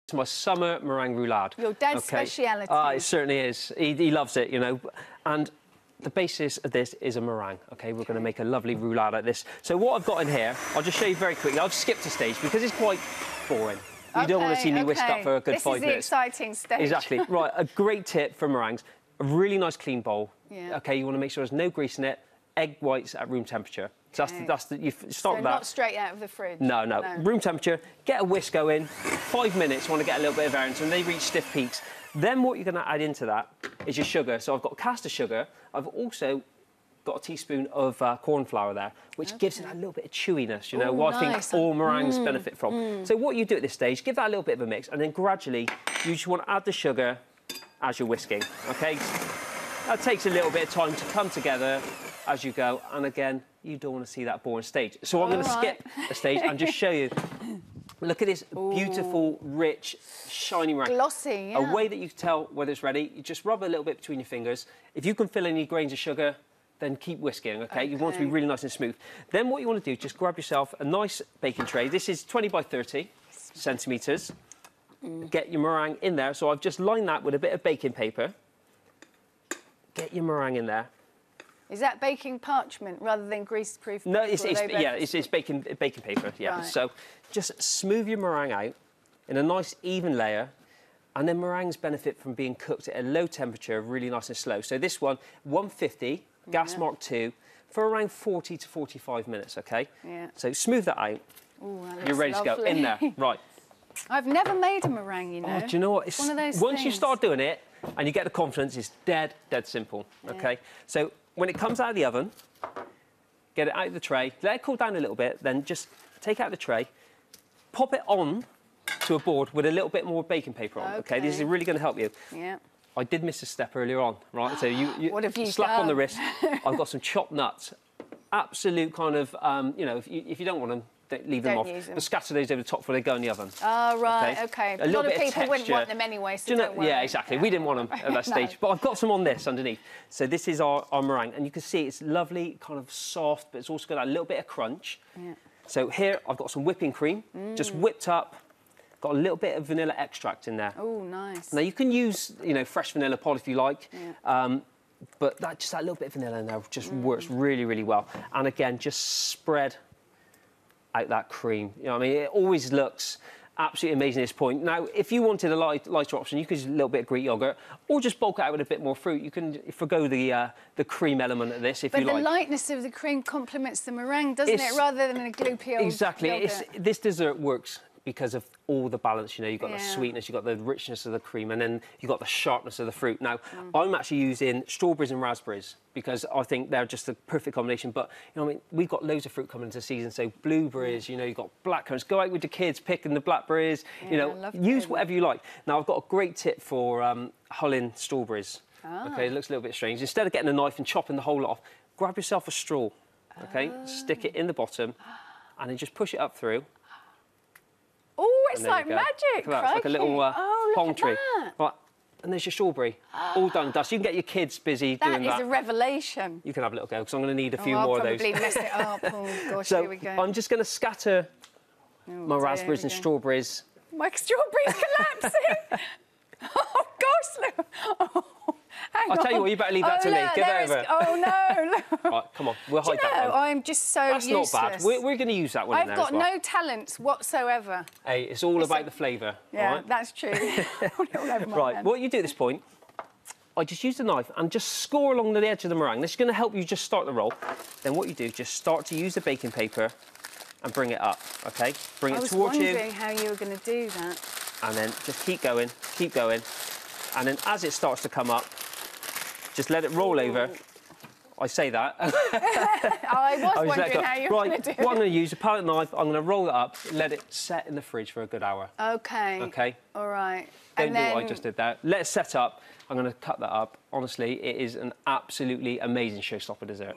It's my summer meringue roulade. Your dad's speciality. It certainly is. He loves it, you know. And the basis of this is a meringue, OK? We're going to make a lovely roulade like this. So what I've got in here, I'll just show you very quickly. I've skipped a stage because it's quite boring. You don't want to see me whisk up for a good 5 minutes. This is the exciting stage. Exactly. Right, a great tip for meringues. A really nice clean bowl. Yeah. OK, you want to make sure there's no grease in it. Egg whites at room temperature. So you start with that. Not straight out of the fridge. No. Room temperature. Get a whisk going. 5 minutes. Want to get a little bit of air in, so when they reach stiff peaks. Then what you're going to add into that is your sugar. So I've got caster sugar. I've also got a teaspoon of corn flour there, which gives it a little bit of chewiness, you know, what I think all meringues benefit from. So what you do at this stage, give that a little bit of a mix, and then gradually you just want to add the sugar as you're whisking, OK? That takes a little bit of time to come together as you go, and again, you don't want to see that boring stage. So I'm going to skip a stage and just show you. Look at this beautiful, rich, shiny meringue. Glossy, yeah. A way that you can tell whether it's ready, you just rub a little bit between your fingers. If you can feel any grains of sugar, then keep whisking, OK? You want to be really nice and smooth. Then what you want to do is just grab yourself a nice baking tray. This is 20 by 30 centimetres. Get your meringue in there. So I've just lined that with a bit of baking paper. Get your meringue in there. Is that baking parchment rather than greaseproof? No, it's baking paper, yeah. Right. So just smooth your meringue out in a nice even layer, and then meringues benefit from being cooked at a low temperature, really nice and slow. So this one, 150, gas mark 2, for around 40 to 45 minutes, OK? Yeah. So smooth that out. Ooh, that You're ready to go. In there, right. I've never made a meringue, you know. Oh, do you know what? It's one of those once things. you start doing it and you get the confidence, it's dead simple, OK? So when it comes out of the oven, get it out of the tray, let it cool down a little bit, then just take out the tray, pop it on to a board with a little bit more baking paper on, OK? This is really going to help you. Yeah. I did miss a step earlier on, right? So you what have you slap done? on the wrist. I've got some chopped nuts. Absolute kind of, you know, if you don't want them, don't leave them off. But scatter those over the top before they go in the oven. Oh, right, OK. A lot of people wouldn't want them anyway, so don't worry. Yeah, exactly. We didn't want them at that stage. But I've got some on this underneath. So this is our meringue. And you can see it's lovely, kind of soft, but it's also got that little bit of crunch. Yeah. So here I've got some whipping cream, just whipped up. Got a little bit of vanilla extract in there. Oh, nice. Now, you can use, you know, fresh vanilla pod if you like. Yeah. But just that little bit of vanilla in there just works really, really well. And again, just spread out that cream. You know what I mean? It always looks absolutely amazing at this point. Now, if you wanted a lighter option, you could use a little bit of Greek yogurt or just bulk it out with a bit more fruit. You can forgo the cream element of this if you like. But the lightness of the cream complements the meringue, doesn't it? Rather than a gloopy old Exactly. This dessert works because of all the balance, you know, you've got the sweetness, you've got the richness of the cream, and then you've got the sharpness of the fruit. Now, I'm actually using strawberries and raspberries because I think they're just the perfect combination. But, you know, I mean, we've got loads of fruit coming into season, so blueberries, you know, you've got blackcurrants. Go out with your kids, picking the blackberries, you know, use whatever you like. Now, I've got a great tip for hulling strawberries. OK, it looks a little bit strange. Instead of getting a knife and chopping the whole lot off, grab yourself a straw, OK, stick it in the bottom, and then just push it up through. Oh, it's like magic! It's like a little palm tree. Right, and there's your strawberry, all done and dusted. You can get your kids busy doing that. That is a revelation. You can have a little go, because I'm going to need a few more of those. I'll probably mess it up. Oh, gosh, so here we go. I'm just going to scatter my raspberries and strawberries. My strawberries collapsing! Oh, gosh, look! Oh. I'll tell you what, you better leave that to me. Give it over. Oh, no. Right, come on, we'll hide that one. I'm just so useless. That's not bad. We're going to use that one in there as well. I've got no talents whatsoever. Hey, it's all about the flavour. Yeah, right? That's true. Right, what you do at this point, I just use the knife and just score along the edge of the meringue. This is going to help you just start the roll. Then what you do, just start to use the baking paper and bring it up, OK? Bring it towards you. I was wondering how you were going to do that. And then just keep going, keep going. And then as it starts to come up, just let it roll over. I say that. I was wondering how you were going to do it. What I'm going to use, a palette knife, I'm going to roll it up, let it set in the fridge for a good hour. OK. OK? All right. Don't do what I just did there. Let it set up. I'm going to cut that up. Honestly, it is an absolutely amazing showstopper dessert.